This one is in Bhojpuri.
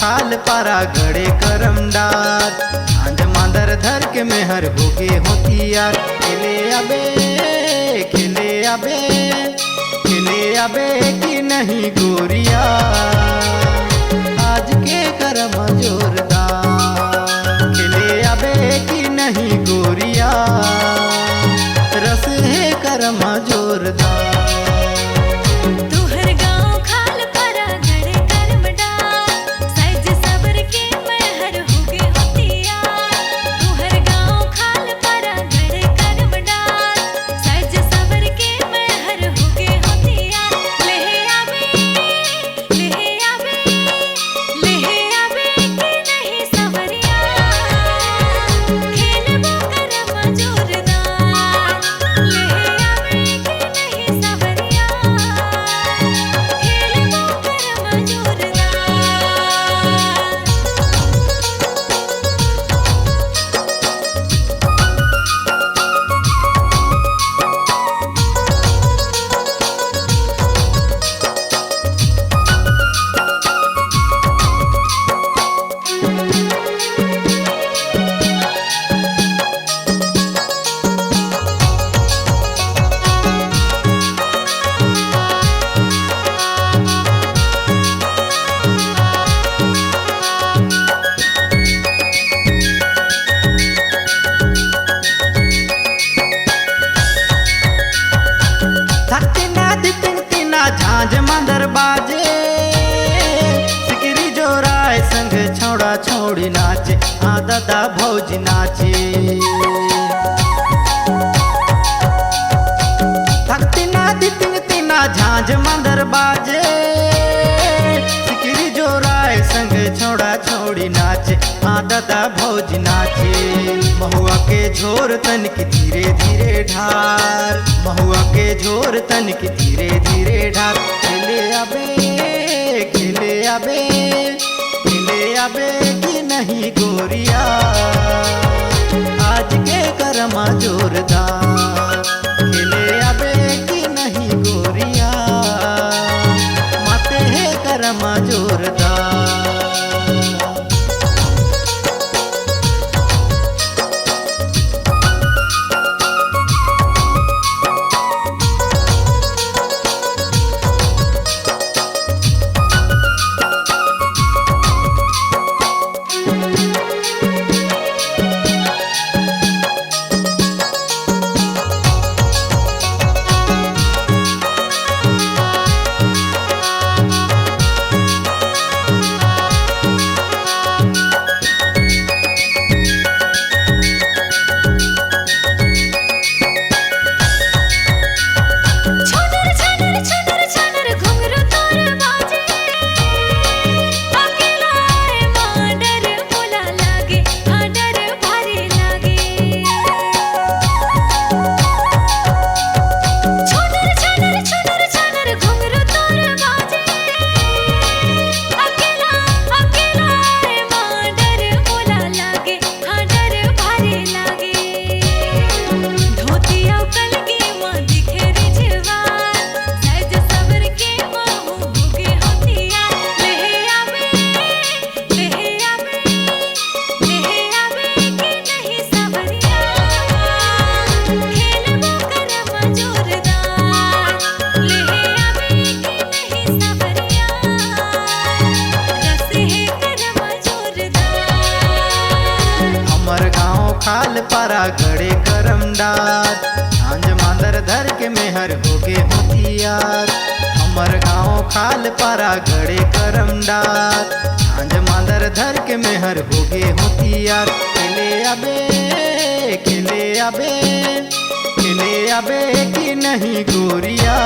खाल पारा गड़े करम डार आंज मांदर धर के मेहर होगे होतियार खेले आबे खेले आबे खेले आबे कि नहीं गोरिया आज के करम जोरदार खेले आबे कि नहीं गोरिया रस है करम जोरदार। झांझ मंदर बाजे सिकरी जोराय संग छौड़ा छौड़ी नाचे हाँ दादा भौजी नाचे थकती ना दिखती ना झांझ मंदर बाजे सिकरी जोराय संग छौड़ा छौड़ी नाचे हाँ दादा भौजी नाचे महुआ के झोर तन की धीरे धीरे ढार महुआ के झोर तन की धीरे धीरे ढार खेले आबे खेले आबे खेले आबे कि नहीं गोरिया आज के करमा जोरदार खेले आबे कि नहीं गोरिया माते है करमा जोरदार। खाल पारा गड़े करम डार झांझ मांदर धर के मेहर होगे होतियार हमर गाँव खाल पारा गड़े करम डार झांझ मांदर धर के मेहर होगे होतियार खेले आबे खेले आबे खेले आबे कि नहीं गोरिया